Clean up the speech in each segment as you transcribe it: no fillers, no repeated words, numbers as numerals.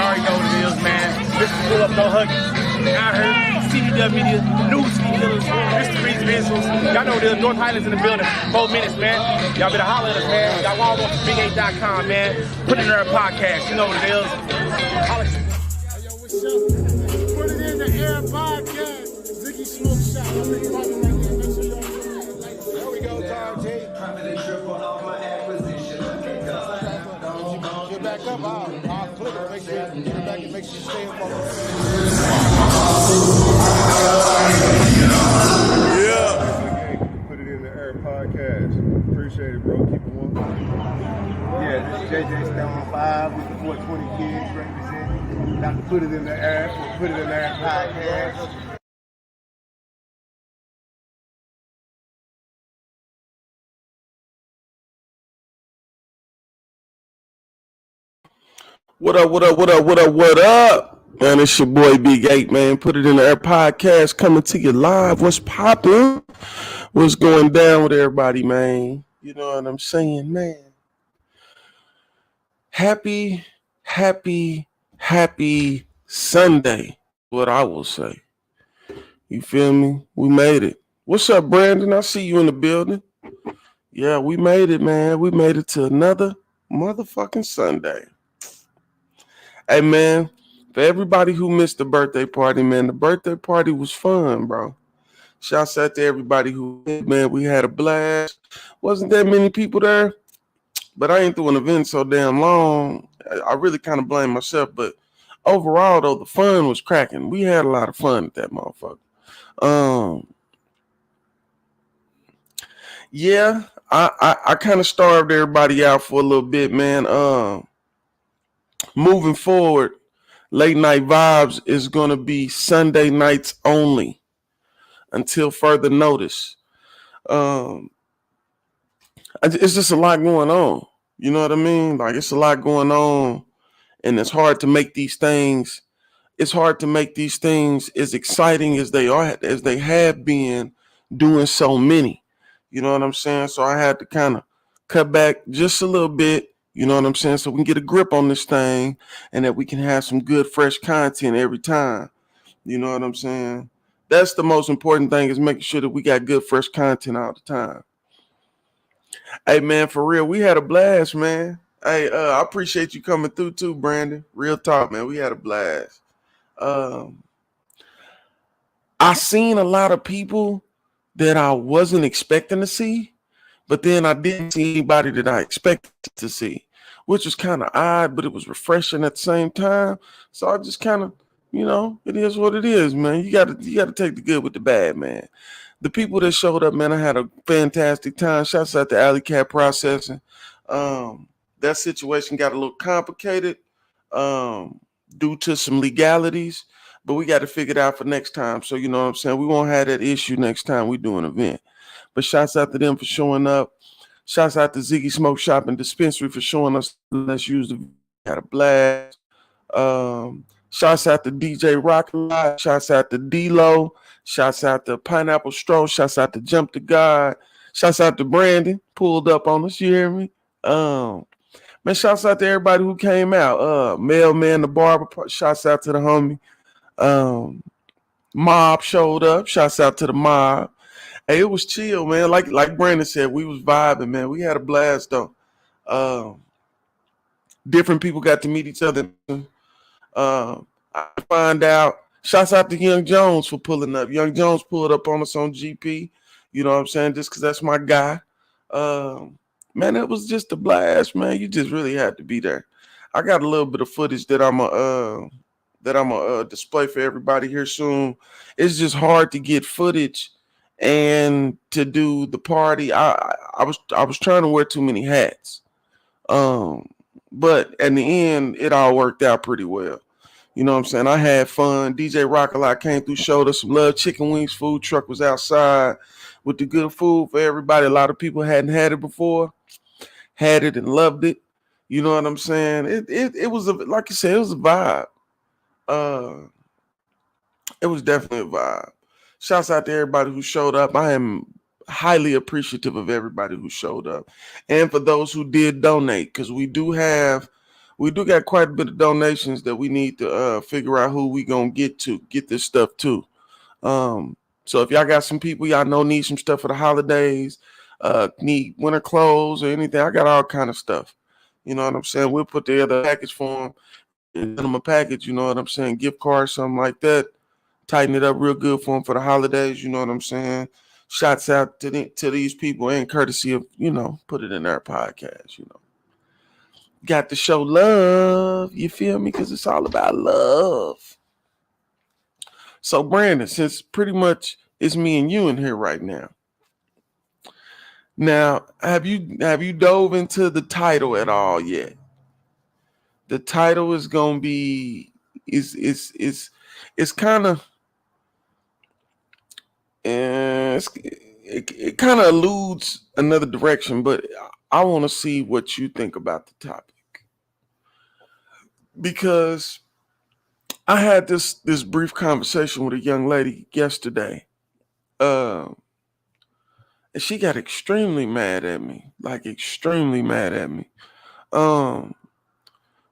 already know what it is, man. This is Pull Up No Huggies. Out here, CDW Media, News Killers, Mr. Reed's Visuals. Y'all know what it is. North Highlands in the building. 4 minutes, man. Y'all better holler at us, man. Y'all all on big8.com, man. Put it in our podcast. You know what it is. Holler. Hey, yo, what's up? Put it in the air podcast. Ziggy Smoke Shop. I'm big right here. Make sure y'all there we go, Tom T. Get back up, I'll click it. Make sure you get it back and make sure you stay in Put it in the air podcast. Appreciate it, bro. Keep it one. Yeah, this is JJ Stone 5 with the 420 kids representing. Got to put it in the air. Put it in the air podcast. What up? Man, it's your boy Big 8, man. Put it in the air podcast coming to you live. What's poppin'? What's going down with everybody, man? You know what I'm saying, man? Happy Sunday, what I will say. You feel me? We made it. What's up, Brandon? I see you in the building. Yeah, we made it, man. We made it to another motherfucking Sunday. Hey, man, for everybody who missed the birthday party, man, the birthday party was fun, bro. Shouts out to everybody who, man, we had a blast. Wasn't that many people there, but I ain't doing an event so damn long. I really kind of blame myself, but overall, though, the fun was cracking. We had a lot of fun at that motherfucker. Yeah, I kind of starved everybody out for a little bit, man. Moving forward, Late Night Vibes is going to be Sunday nights only until further notice. It's just a lot going on. You know what I mean? Like, it's a lot going on, and it's hard to make these things. It's hard to make these things as exciting as they are, as they have been doing so many. You know what I'm saying? So I had to kind of cut back just a little bit. You know what I'm saying? So we can get a grip on this thing and that we can have some good, fresh content every time. You know what I'm saying? That's the most important thing, is making sure that we got good, fresh content all the time. Hey, man, for real, we had a blast, man. Hey, I appreciate you coming through too, Brandon. Real talk, man. We had a blast. I seen a lot of people that I wasn't expecting to see, but then I didn't see anybody that I expected to see, which was kind of odd, but it was refreshing at the same time. So I just kind of, you know, it is what it is, man. You gotta take the good with the bad, man. The people that showed up, man, I had a fantastic time. Shouts out to Alley Cat Processing. That situation got a little complicated due to some legalities, but we got to figure it out for next time. So, you know what I'm saying? We won't have that issue next time we do an event. But shouts out to them for showing up. Shouts out to Ziggy Smoke Shop and Dispensary for showing us. Let's use the had a blast. Shouts out to DJ Rocket. Shouts out to D-Lo. Shouts out to Pineapple Stroll. Shouts out to Jump to God. Shouts out to Brandon. Pulled up on us. You hear me? Man, shouts out to everybody who came out. Mailman, the barber. Shouts out to the homie. Mob showed up. Shouts out to the mob. Hey, it was chill, man. Like Brandon said, we was vibing, man. We had a blast, though. Different people got to meet each other. I find out. Shouts out to Young Jones for pulling up. Young Jones pulled up on us on GP. You know what I'm saying? Just because that's my guy. Man, it was just a blast, man. You just really had to be there. I got a little bit of footage that I'm a display for everybody here soon. It's just hard to get footage and to do the party. I was trying to wear too many hats. But at the end, it all worked out pretty well. You know what I'm saying? I had fun. DJ Rock-A-Lot came through, showed us some love. Chicken Wings food truck was outside with the good food for everybody. A lot of people hadn't had it before, had it and loved it. You know what I'm saying? It was, like you said, it was a vibe. It was definitely a vibe. Shouts out to everybody who showed up. I am highly appreciative of everybody who showed up. And for those who did donate, because we do have we do got quite a bit of donations that we need to figure out who we gonna get this stuff to. So if y'all got some people y'all know need some stuff for the holidays, need winter clothes or anything, I got all kind of stuff. You know what I'm saying? We'll put together a package for them, send them a package. You know what I'm saying? Gift card, something like that. Tighten it up real good for them for the holidays. You know what I'm saying? Shots out to these people and courtesy of, put it in our podcast. Got to show love. You feel me? Because it's all about love. So Brandon, since pretty much it's me and you in here right now. Now, have you dove into the title at all yet? The title is gonna be it's kind of it kind of alludes another direction, but I want to see what you think about the topic, because I had this brief conversation with a young lady yesterday. And she got extremely mad at me, like extremely mad at me.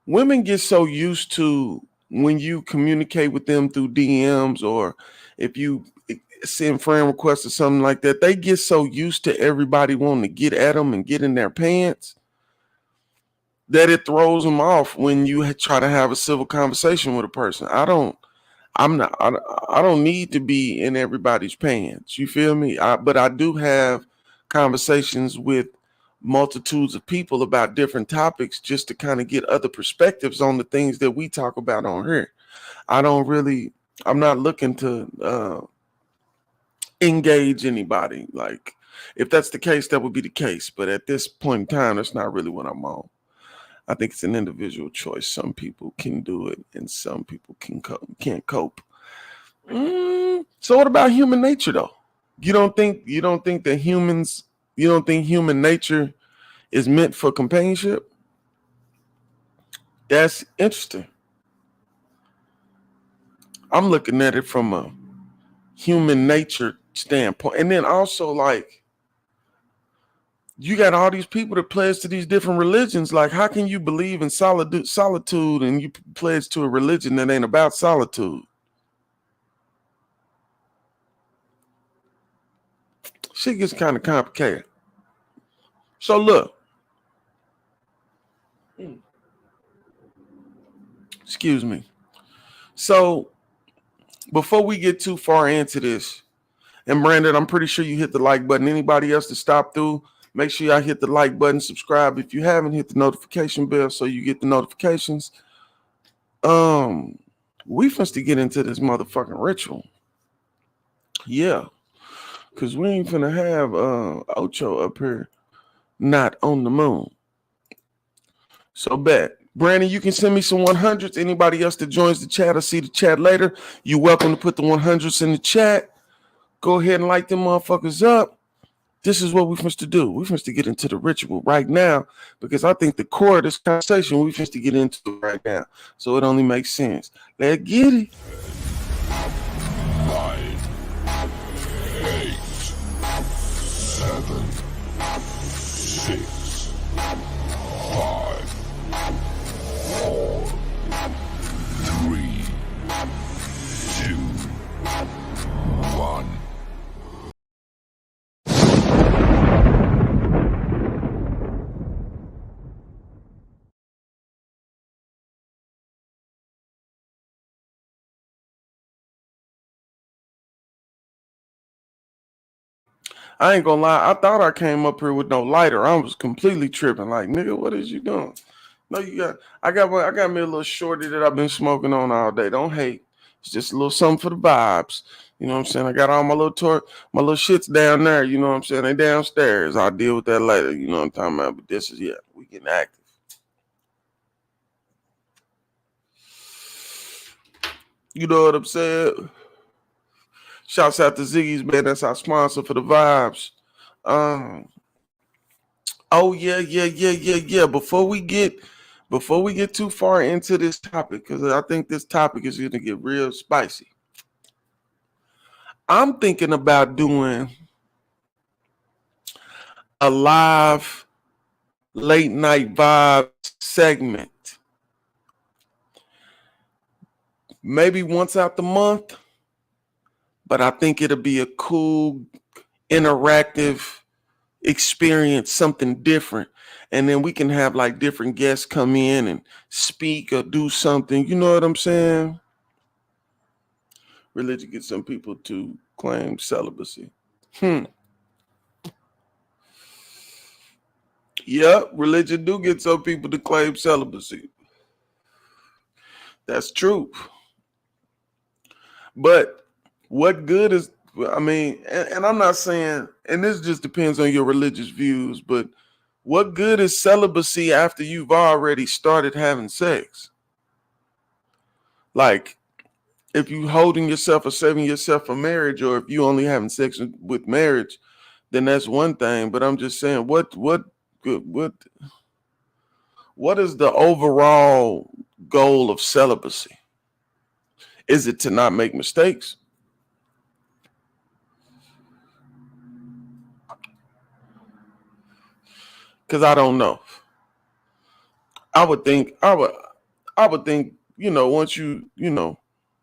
Women get so used to when you communicate with them through DMs, or if you send friend requests or something like that, they get so used to everybody wanting to get at them and get in their pants that it throws them off when you try to have a civil conversation with a person. I don't need to be in everybody's pants. You feel me? But I do have conversations with multitudes of people about different topics just to kind of get other perspectives on the things that we talk about on here. I'm not looking to engage anybody. Like, if that's the case, that would be the case. But at this point in time, that's not really what I'm on. I think it's an individual choice. Some people can do it and some people can't cope. So what about human nature though? You don't think human nature is meant for companionship? That's interesting. I'm looking at it from a human nature standpoint. And then also, like, you got all these people that pledge to these different religions. Like, how can you believe in solitude and you pledge to a religion that ain't about solitude? Shit gets kind of complicated. So look, excuse me. So before we get too far into this, and Brandon, I'm pretty sure you hit the like button. Anybody else to stop through, make sure y'all hit the like button, subscribe. If you haven't, hit the notification bell so you get the notifications. We finna get into this motherfucking ritual. Yeah. Because we ain't finna have Ocho up here not on the moon. So bet. Brandon, you can send me some 100s. Anybody else that joins the chat or see the chat later, you're welcome to put the 100s in the chat. Go ahead and light them motherfuckers up. This is what we supposed to do. We supposed to get into the ritual right now, because I think the core of this conversation we supposed to get into right now. So it only makes sense. Let's get it. 9, 8, 7, 6, 5, 4, 3, 2, 1. I ain't gonna lie. I thought I came up here with no lighter. I was completely tripping. Like, nigga, what is you doing? No, I got me a little shorty that I've been smoking on all day. Don't hate. It's just a little something for the vibes. You know what I'm saying? I got all my little shits down there. You know what I'm saying? They downstairs. I'll deal with that later. You know what I'm talking about? But this is, we getting active. You know what I'm saying? Shouts out to Ziggy's, man. That's our sponsor for the vibes. Oh yeah. Before we get too far into this topic, because I think this topic is gonna get real spicy. I'm thinking about doing a live late night vibe segment maybe once out the month, but I think it'll be a cool, interactive experience, something different. And then we can have like different guests come in and speak or do something. You know what I'm saying? Religion gets some people to claim celibacy. Yep, religion do get some people to claim celibacy. That's true. But what good is, I mean, and I'm not saying, and this just depends on your religious views, but what good is celibacy after you've already started having sex? Like, if you holding yourself or saving yourself for marriage, or if you only having sex with marriage, then that's one thing. But I'm just saying, what is the overall goal of celibacy? Is it to not make mistakes? Because I don't know. I would think, once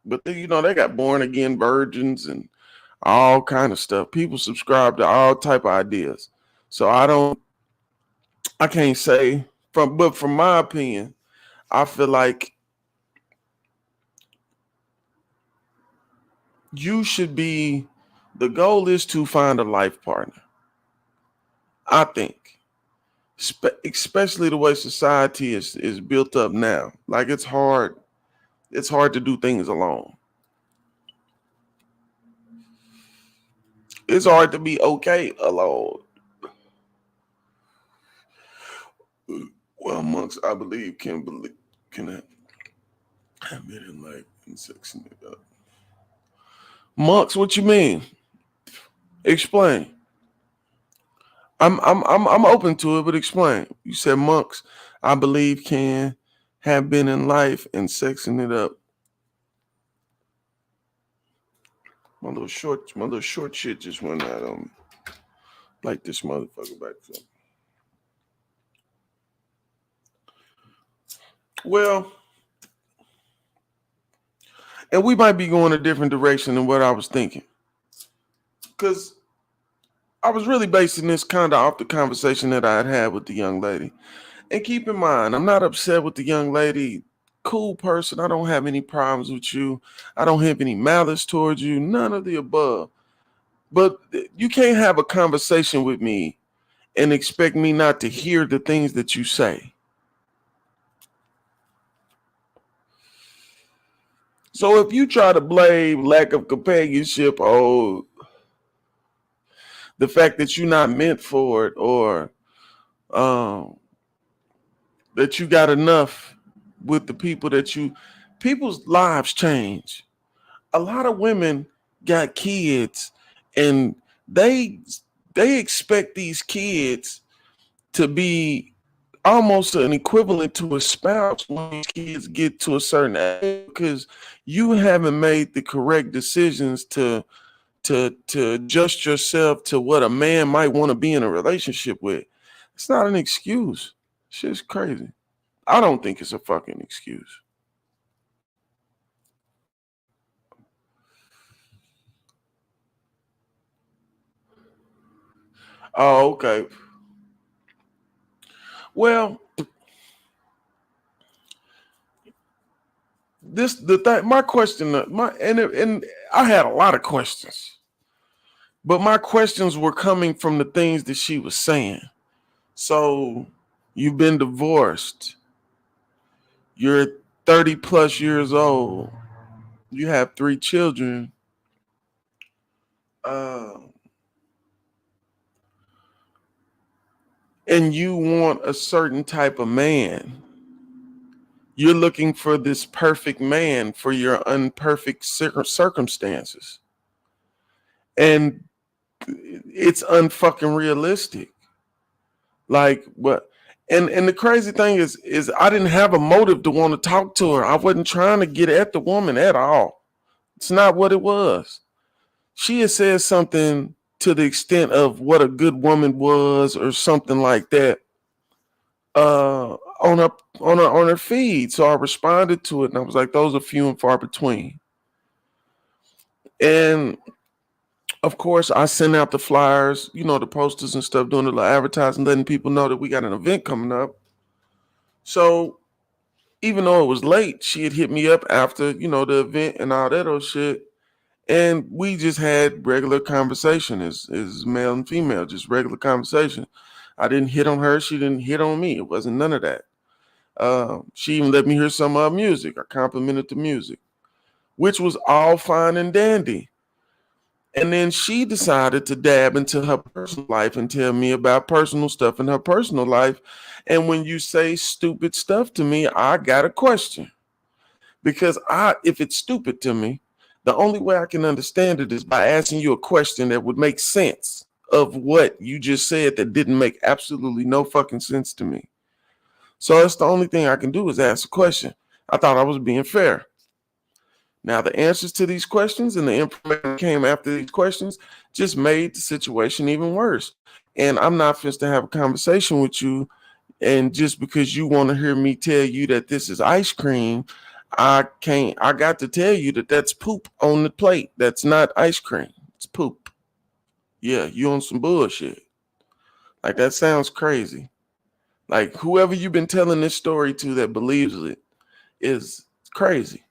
but they got born again virgins and all kind of stuff. People subscribe to all type of ideas. So I can't say but from my opinion, I feel like the goal is to find a life partner. I think, especially the way society is built up now. Like it's hard to do things alone. It's hard to be okay alone. Well, monks, I believe, can have been in life and sex it up. Monks, what you mean? Explain. I'm open to it, but explain. You said monks, I believe, can have been in life and sexing it up. My little short shit just went out on me. Like this motherfucker back there. Well, and we might be going a different direction than what I was thinking. Because I was really basing this kind of off the conversation that I had with the young lady. And keep in mind, I'm not upset with the young lady. Cool person. I don't have any problems with you. I don't have any malice towards you. None of the above. But you can't have a conversation with me and expect me not to hear the things that you say. So if you try to blame lack of companionship or the fact that you're not meant for it, or that you got enough with the people people's lives change. A lot of women got kids and they expect these kids to be almost an equivalent to a spouse when these kids get to a certain age, because you haven't made the correct decisions to adjust yourself to what a man might want to be in a relationship with. It's not an excuse. Shit's crazy. I don't think it's a fucking excuse. Oh, okay. Well, my question, and I had a lot of questions, but my questions were coming from the things that she was saying. So you've been divorced. You're 30 plus years old. You have 3 children. And you want a certain type of man. You're looking for this perfect man for your unperfect circumstances. And it's unfucking realistic. Like, what? And the crazy thing is I didn't have a motive to want to talk to her. I wasn't trying to get at the woman at all. It's not what it was. She had said something to the extent of what a good woman was or something like that. on her feed. So I responded to it, and I was like, those are few and far between. And of course, I sent out the flyers, the posters and stuff, doing the little advertising, letting people know that we got an event coming up. So even though it was late, she had hit me up after, the event and all that old shit. And we just had regular conversation as male and female, just regular conversation. I didn't hit on her. She didn't hit on me. It wasn't none of that. She even let me hear some of her music. I complimented the music, which was all fine and dandy. And then she decided to dab into her personal life and tell me about personal stuff in her personal life. And when you say stupid stuff to me, I got a question. Because if it's stupid to me, the only way I can understand it is by asking you a question that would make sense of what you just said that didn't make absolutely no fucking sense to me. So that's the only thing I can do is ask a question. I thought I was being fair. Now, the answers to these questions and the information that came after these questions just made the situation even worse. And I'm not finished to have a conversation with you. And just because you want to hear me tell you that this is ice cream, I got to tell you that that's poop on the plate. That's not ice cream. It's poop. Yeah, you on some bullshit. Like, that sounds crazy. Like, whoever you've been telling this story to that believes it is crazy.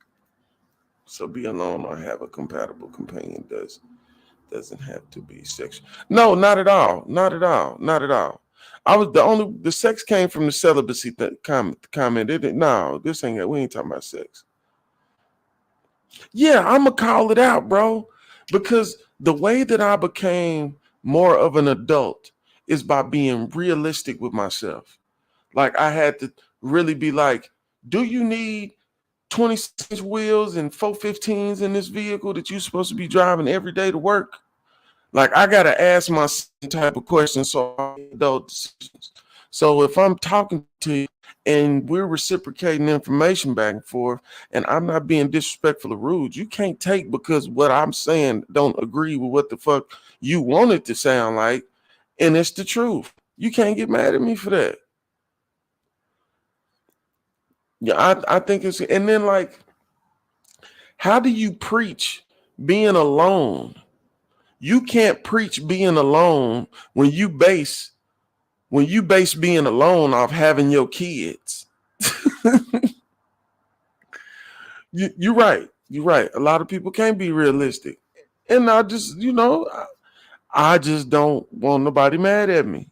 So be alone or have a compatible companion doesn't have to be sexual. No, not at all. Not at all. Not at all. The sex came from the celibacy comment. No, this ain't, we ain't talking about sex. Yeah, I'm gonna call it out, bro, because the way that I became more of an adult is by being realistic with myself. Like, I had to really be like, do you need 26 wheels and 415s in this vehicle that you're supposed to be driving every day to work? Like, I gotta ask myself type of questions so I make adult decisions. So if I'm talking to you and we're reciprocating information back and forth, and I'm not being disrespectful or rude, you can't take because what I'm saying don't agree with what the fuck you want it to sound like, and it's the truth. You can't get mad at me for that. Yeah, I think it's, and then like, how do you preach being alone? You can't preach being alone when you base being alone off having your kids. You're right. You're right. A lot of people can't be realistic. And I just, I just don't want nobody mad at me.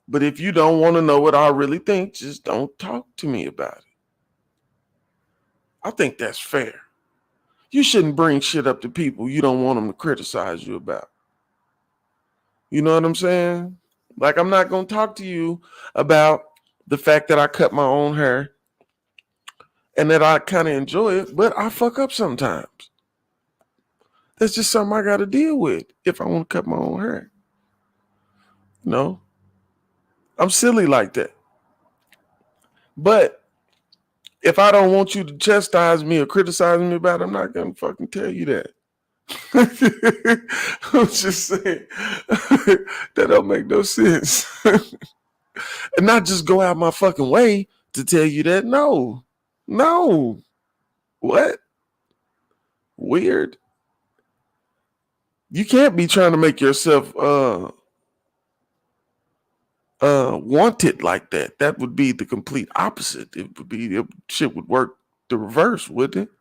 But if you don't want to know what I really think, just don't talk to me about it. I think that's fair. You shouldn't bring shit up to people you don't want them to criticize you about. You know what I'm saying? Like, I'm not going to talk to you about the fact that I cut my own hair and that I kind of enjoy it, but I fuck up sometimes. That's just something I got to deal with if I want to cut my own hair. I'm silly like that. But if I don't want you to chastise me or criticize me about it, I'm not going to fucking tell you that. I'm just saying that don't make no sense. And not just go out my fucking way to tell you that. No. What? Weird. You can't be trying to make yourself wanted like that. That would be the complete opposite. Shit would work the reverse, wouldn't it?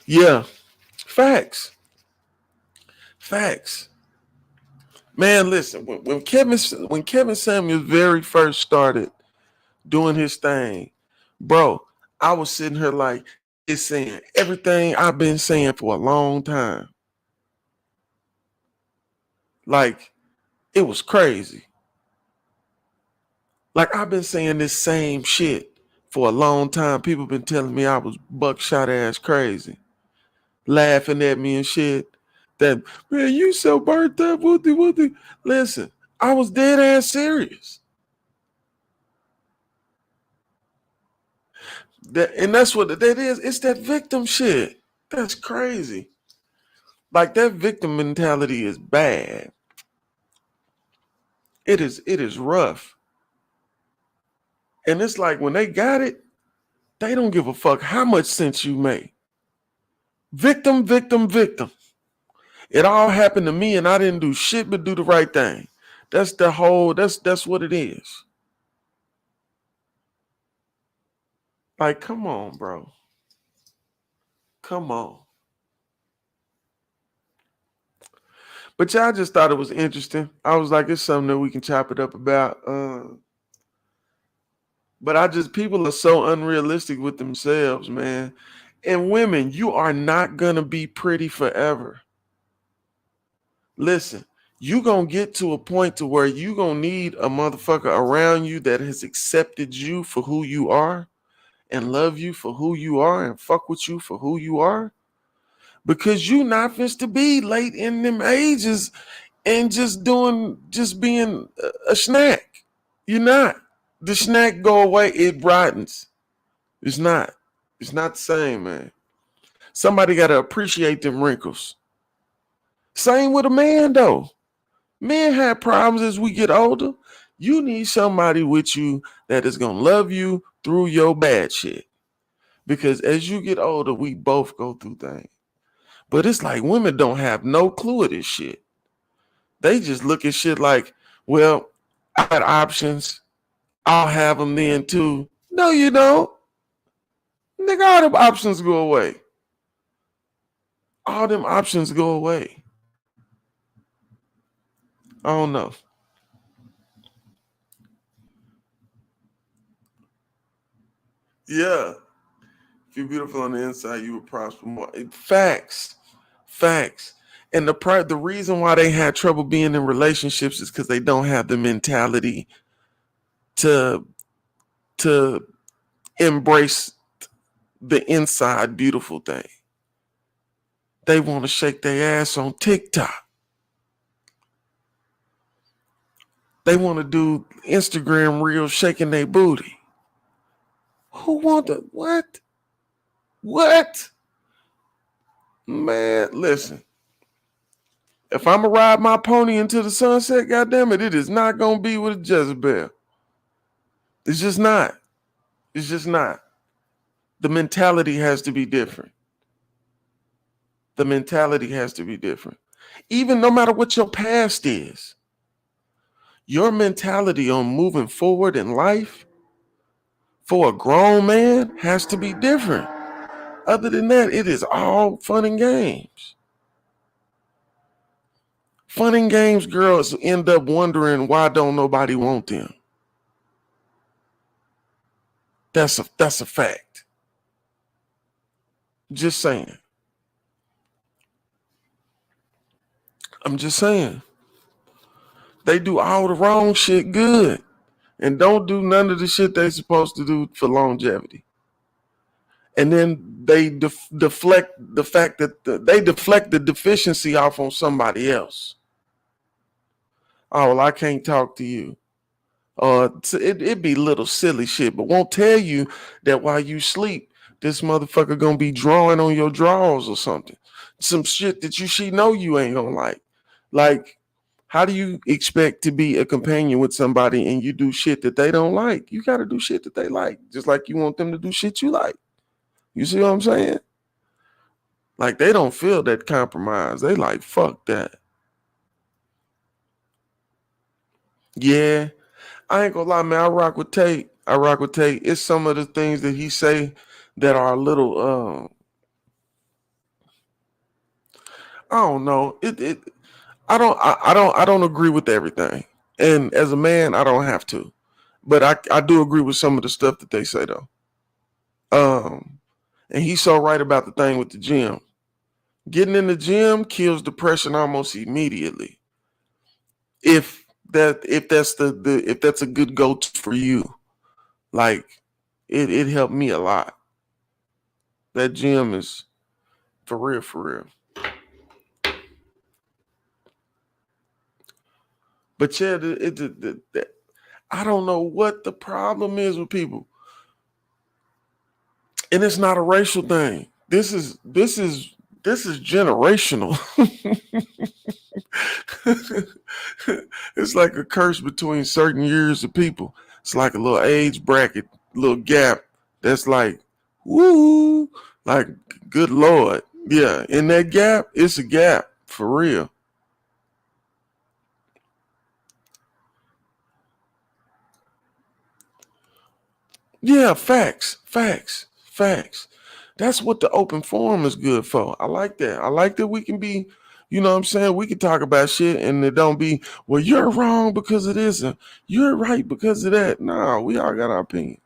Yeah. Facts. Man, listen, when Kevin Samuels very first started doing his thing, bro, I was sitting here like, it's saying everything I've been saying for a long time. Like, it was crazy. Like, I've been saying this same shit for a long time. People been telling me I was buckshot ass crazy, laughing at me and shit. That, man, you so burnt up, wooty. Listen, I was dead ass serious. And that's what that is. It's that victim shit. That's crazy. Like that victim mentality is bad. It is rough. And it's like when they got it, they don't give a fuck how much sense you make. Victim, victim, victim. It all happened to me and I didn't do shit but do the right thing. That's what it is. Like, come on, bro. Come on. But yeah, I just thought it was interesting. I was like, it's something that we can chop it up about. But people are so unrealistic with themselves, man. And women, you are not gonna be pretty forever. Listen, you gonna get to a point to where you gonna need a motherfucker around you that has accepted you for who you are and love you for who you are and fuck with you for who you are. Because you not supposed to be late in them ages and just being a snack. You're not. The snack go away, it brightens. It's not the same, man. Somebody got to appreciate them wrinkles. Same with a man, though. Men have problems as we get older. You need somebody with you that is going to love you through your bad shit. Because as you get older, we both go through things. But it's like women don't have no clue of this shit. They just look at shit like, well, I got options. I'll have them then too. No, you don't. Nigga, all them options go away. All them options go away. I don't know. Yeah. If you're beautiful on the inside, you will prosper more. Facts. And the reason why they had trouble being in relationships is because they don't have the mentality to embrace the inside beautiful thing. They want to shake their ass on TikTok. They want to do Instagram reels shaking their booty. Who want to what? What? Man, listen. If I'm gonna ride my pony into the sunset, goddamn it is not gonna be with a Jezebel. It's just not. It's just not. The mentality has to be different. The mentality has to be different. Even no matter what your past is, your mentality on moving forward in life for a grown man has to be different. Other than that, it is all fun and games. Fun and games girls end up wondering why don't nobody want them. That's a fact. Just saying. I'm just saying. They do all the wrong shit good and don't do none of the shit they're supposed to do for longevity. And then they deflect the fact that they deflect the deficiency off on somebody else. Oh, well, I can't talk to you. It'd be little silly shit, but won't tell you that while you sleep, this motherfucker gonna be drawing on your drawers or something. Some shit that she know you ain't gonna like. Like, how do you expect to be a companion with somebody and you do shit that they don't like? You gotta do shit that they like, just like you want them to do shit you like. You see what I'm saying? Like, they don't feel that compromise. They like, fuck that. Yeah. I ain't gonna lie, man. I rock with Tate. It's some of the things that he say that are a little I don't know. I don't agree with everything. And as a man, I don't have to. But I do agree with some of the stuff that they say though. And he's so right about the thing with the gym. Getting in the gym kills depression almost immediately. If that's a good go-to for you, like it helped me a lot. That gym is for real. But yeah, I don't know what the problem is with people, and it's not a racial thing. This is This is generational. It's like a curse between certain years of people. It's like a little age bracket, little gap. That's like, woo, like, good Lord. Yeah, in that gap, it's a gap for real. Yeah, facts. That's what the open forum is good for. I like that. I like that we can be, you know what I'm saying? We can talk about shit and it don't be, well, you're wrong because of this, and you're right because of that. No, we all got our opinion.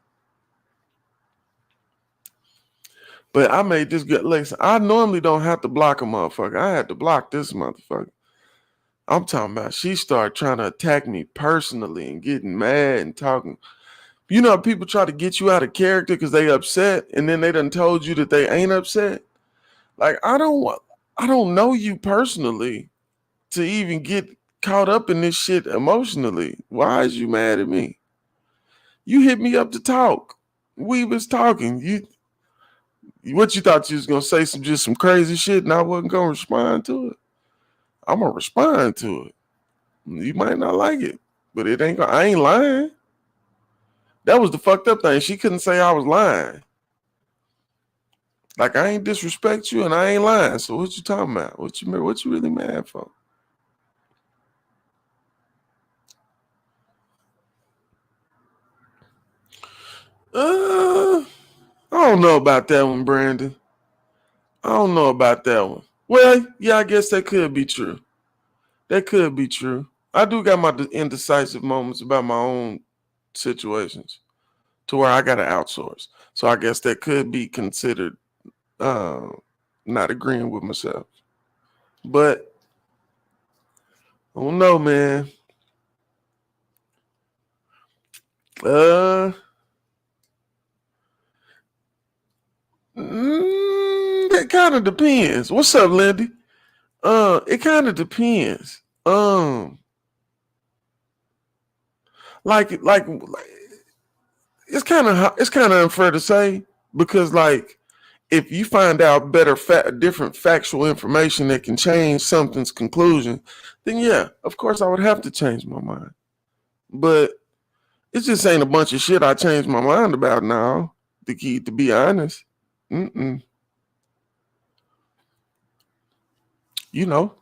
But I made this good. Listen, I normally don't have to block a motherfucker. I had to block this motherfucker. I'm talking about she started trying to attack me personally and getting mad and talking. You know, people try to get you out of character because they upset, and then they done told you that they ain't upset. Like, I don't know you personally to even get caught up in this shit emotionally. Why is you mad at me? You hit me up to talk. We was talking. What you thought you was gonna say some crazy shit and I wasn't gonna respond to it? I'm gonna respond to it. You might not like it, but I ain't lying. That was the fucked up thing. She couldn't say I was lying. Like, I ain't disrespect you and I ain't lying. So what you talking about? What you really mad for? I don't know about that one, Brandon. I don't know about that one. Well, yeah, I guess that could be true. That could be true. I do got my indecisive moments about my own situations to where I got to outsource. So I guess that could be considered not agreeing with myself. But I don't know, man. It kind of depends. What's up, Lindy? It kind of depends. Like it's kind of unfair to say because, like, if you find out different factual information that can change something's conclusion, then yeah, of course I would have to change my mind. But it just ain't a bunch of shit I changed my mind about now. To be honest, you know,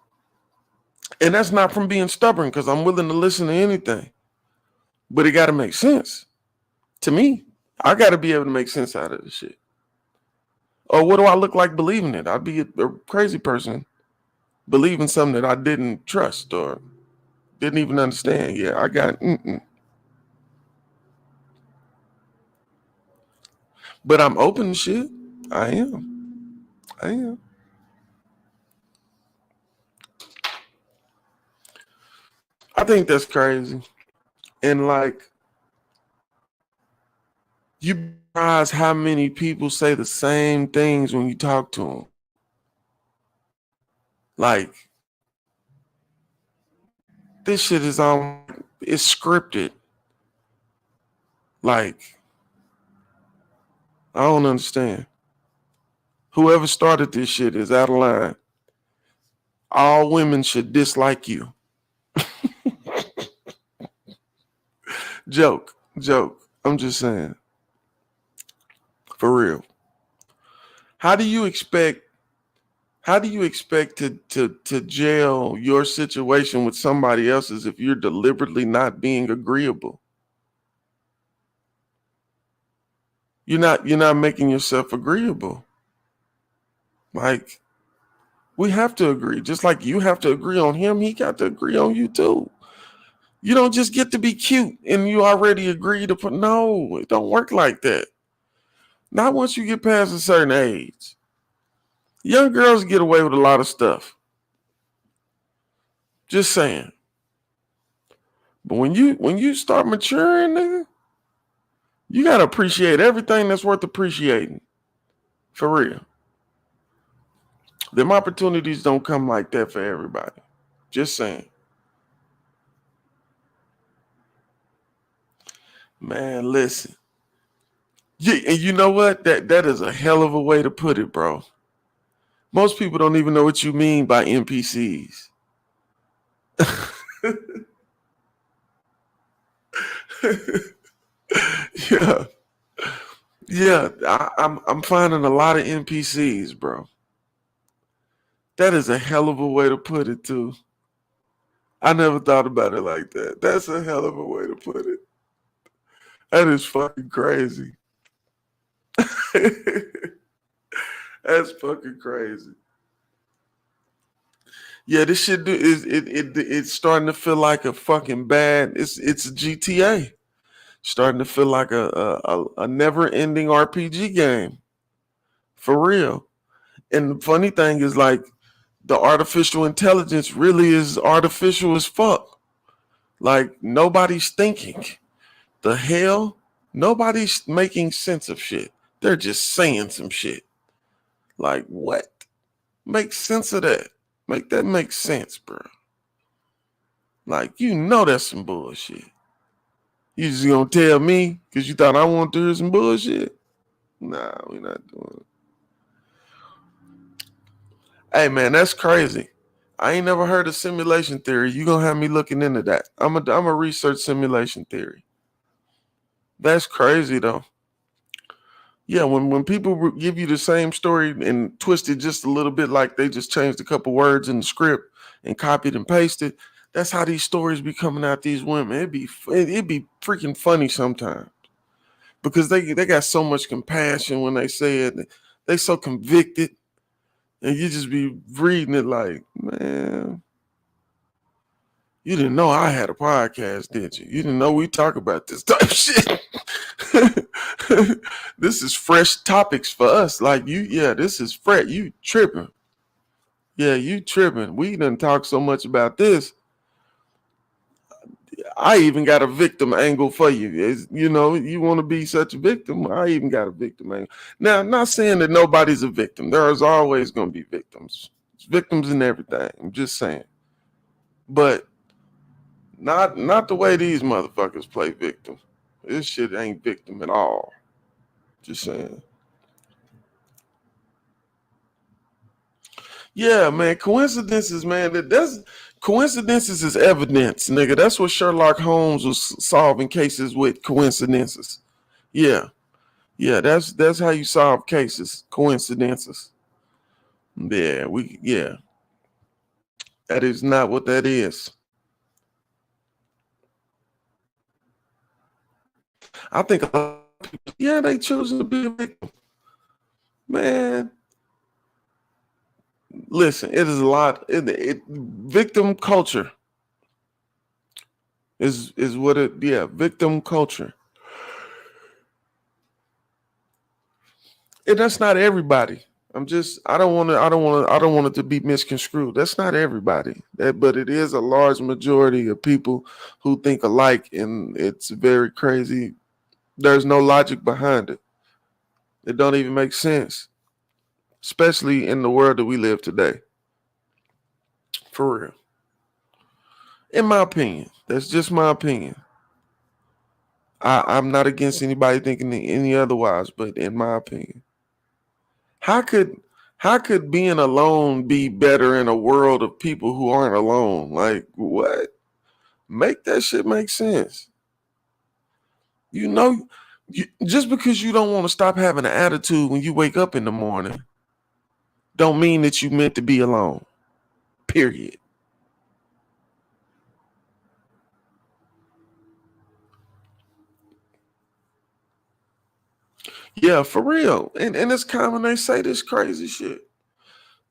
and that's not from being stubborn because I'm willing to listen to anything, but it got to make sense to me. I got to be able to make sense out of this shit. Or what do I look like believing it? I'd be a crazy person believing something that I didn't trust or didn't even understand. Yeah, I got. But I'm open to shit. I am. I think that's crazy. And like, you realize how many people say the same things when you talk to them. Like, this shit is it's scripted. Like, I don't understand. Whoever started this shit is out of line. All women should dislike you. Joke. I'm just saying. For real. How do you expect to jail your situation with somebody else's if you're deliberately not being agreeable? You're not making yourself agreeable. Like, we have to agree. Just like you have to agree on him, he got to agree on you too. You don't just get to be cute and you already agree to put. No, it don't work like that. Not once you get past a certain age. Young girls get away with a lot of stuff. Just saying. But when you start maturing, nigga, you gotta appreciate everything that's worth appreciating. For real. Them opportunities don't come like that for everybody. Just saying. Man, listen. Yeah, and you know what? That is a hell of a way to put it, bro. Most people don't even know what you mean by NPCs. Yeah. Yeah, I'm finding a lot of NPCs, bro. That is a hell of a way to put it, too. I never thought about it like that. That's a hell of a way to put it. That is fucking crazy. That's fucking crazy. Yeah, this shit it's starting to feel like a fucking bad. It's a GTA. Starting to feel like a never ending RPG game. For real. And the funny thing is, like, the artificial intelligence really is artificial as fuck. Like, nobody's thinking. The hell? Nobody's making sense of shit. They're just saying some shit. Like, what? Make sense of that. Make that make sense, bro. Like, you know that's some bullshit. You just gonna tell me because you thought I wanted to hear some bullshit? Nah, we're not doing it. Hey, man, that's crazy. I ain't never heard of simulation theory. You gonna have me looking into that. I'm a research simulation theory. That's crazy, though. Yeah, when people give you the same story and twist it just a little bit, like they just changed a couple words in the script and copied and pasted, that's how these stories be coming out these women. It'd be freaking funny sometimes because they got so much compassion when they say it. They so convicted, and you just be reading it like, man, you didn't know I had a podcast, did you? You didn't know we talk about this type of shit. This is fresh topics for us. Like, this is fresh. You tripping. Yeah, you tripping. We done talk so much about this. I even got a victim angle for you. You want to be such a victim. I even got a victim angle. Now, I'm not saying that nobody's a victim. There's always going to be victims. It's victims in everything. I'm just saying. But not the way these motherfuckers play victim. This shit ain't victim at all. Just saying. Yeah, man. Coincidences, man. Coincidences is evidence, nigga. That's what Sherlock Holmes was solving cases with. Coincidences. Yeah. Yeah, that's how you solve cases. Coincidences. Yeah. That is not what that is. I think a lot of people, they choose to be a victim. Man, listen, it is a lot. Victim culture is what it. Yeah, victim culture. And that's not everybody. I don't want it to be misconstrued. That's not everybody. But it is a large majority of people who think alike, and it's very crazy. There's no logic behind it. It don't even make sense, especially in the world that we live today. For real. In my opinion, that's just my opinion. I'm not against anybody thinking any otherwise, but in my opinion, how could being alone be better in a world of people who aren't alone? Like, what? Make that shit make sense. Just because you don't want to stop having an attitude when you wake up in the morning, don't mean that you meant to be alone. Period. Yeah, for real. And it's common they say this crazy shit.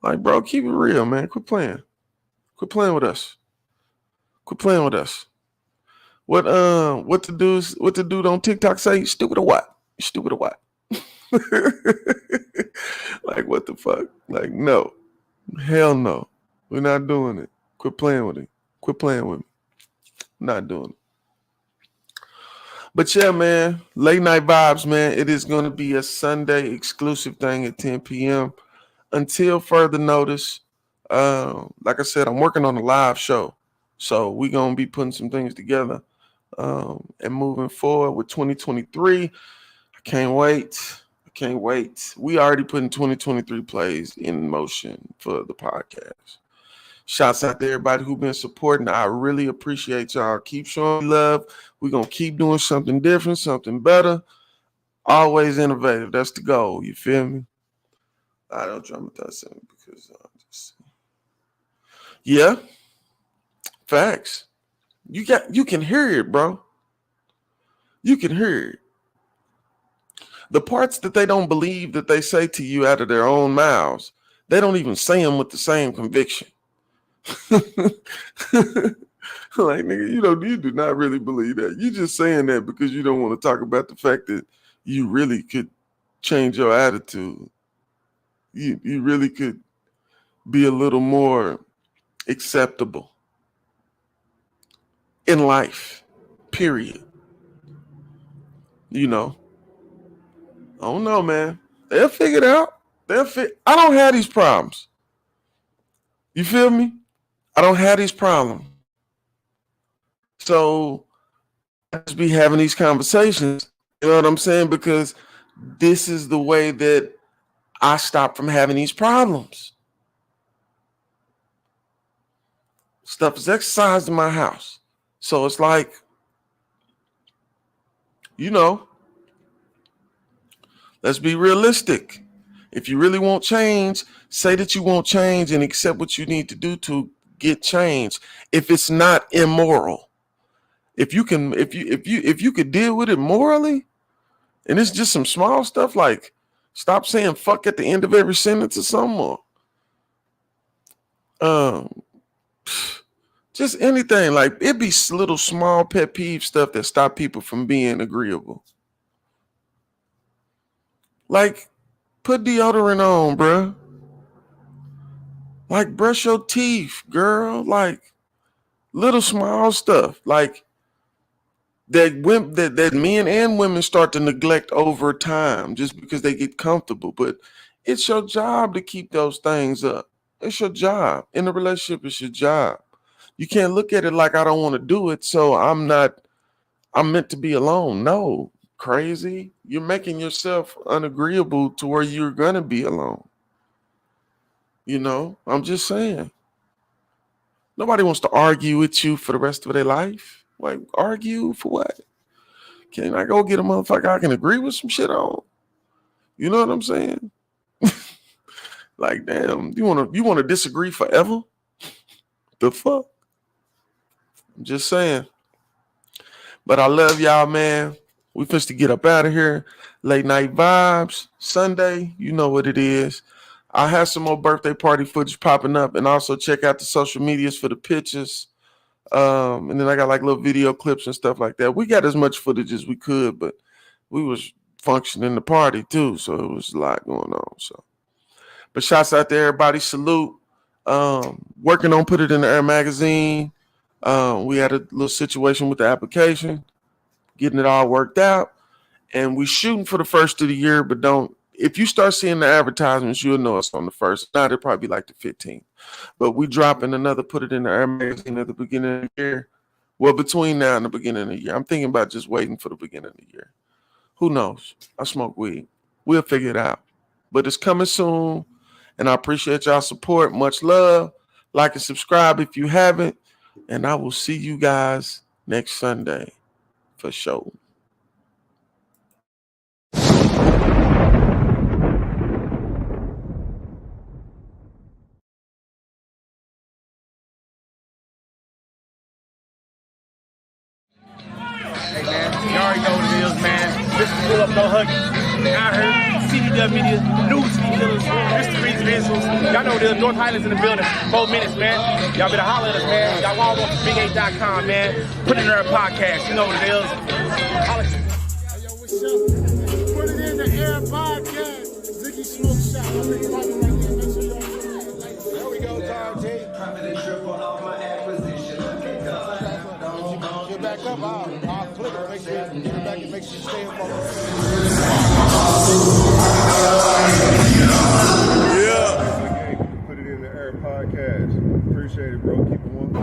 Like, bro, keep it real, man. Quit playing. Quit playing with us. Quit playing with us. What the dude on TikTok say? Stupid or what? Stupid or what? Like, what the fuck? Like, no. Hell no. We're not doing it. Quit playing with it. Quit playing with me. Not doing it. But yeah, man, late night vibes, man. It is going to be a Sunday exclusive thing at 10 p.m. Until further notice. Like I said, I'm working on a live show. So we're going to be putting some things together and moving forward with 2023. I can't wait. Can't wait. We already putting 2023 plays in motion for the podcast. Shouts out to everybody who's been supporting. I really appreciate y'all. Keep showing love. We're going to keep doing something different, something better. Always innovative. That's the goal. You feel me? I don't dramatize it because yeah. Facts. You can hear it, bro. You can hear it. The parts that they don't believe that they say to you out of their own mouths, they don't even say them with the same conviction. Like, nigga, you do not really believe that. You just saying that because you don't want to talk about the fact that you really could change your attitude. You really could be a little more acceptable in life, period. I don't know, man. They'll figure it out. I don't have these problems. You feel me? I don't have these problems. So I just be having these conversations, you know what I'm saying? Because this is the way that I stop from having these problems. Stuff is exercised in my house. So it's like, let's be realistic. If you really want change, say that you want change and accept what you need to do to get change. If it's not immoral, if you could deal with it morally, and it's just some small stuff like stop saying fuck at the end of every sentence or something, just anything, like it be little small pet peeve stuff that stop people from being agreeable. Like put deodorant on, bruh. Like brush your teeth, girl. Like little small stuff, like that men and women start to neglect over time just because they get comfortable. But it's your job to keep those things up. It's your job. In a relationship, it's your job. You can't look at it like I don't want to do it, so I'm meant to be alone. No, crazy. You're making yourself unagreeable to where you're going to be alone. I'm just saying. Nobody wants to argue with you for the rest of their life. Like, argue for what? Can I go get a motherfucker I can agree with some shit on? You know what I'm saying? Like, damn, you want to disagree forever? The fuck? I'm just saying. But I love y'all, man. We finna to get up out of here. Late night vibes, Sunday. You know what it is. I have some more birthday party footage popping up, and also check out the social medias for the pictures. And then I got like little video clips and stuff like that. We got as much footage as we could, but we was functioning the party too, so it was a lot going on. So, but shouts out to everybody. Salute. Working on Put It in the Air magazine. We had a little situation with the application, getting it all worked out, and we shooting for the first of the year. But if you start seeing the advertisements, you'll know it's on the first. Now it'll probably be like the 15th. But we dropping another Put It in the Air magazine at the beginning of the year. Well, between now and the beginning of the year. I'm thinking about just waiting for the beginning of the year. Who knows? I smoke weed. We'll figure it out. But it's coming soon. And I appreciate y'all support. Much love. Like and subscribe if you haven't. And I will see you guys next Sunday for sure. Hey, man, you already know what it is, man. This is Pull Up, No Huggy. Out here, CDW Media, News Killers, Mr. Reed's Visuals. Y'all know what it is, North Highlands in the building. 4 minutes, man. Y'all better holler at us, man. Y'all all on big8.com, man. Put it in our podcast. You know what it is. Holler. Hey, yo, what's up? Put It in the Air podcast. Ziggy Smoke Shop. I'm big popping right here. Make sure y'all join it. Like, there we go, Tom T. Get back up, I'll flip it. Make sure you get it back and make sure you stay in Put It in the Air podcast. Appreciate it, bro. Keep it one.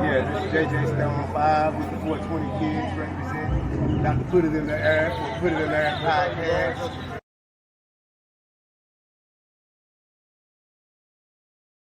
Yeah, this is JJ Stone 5 with the 420 kids representing. About to put it in the air, put it in the air podcast.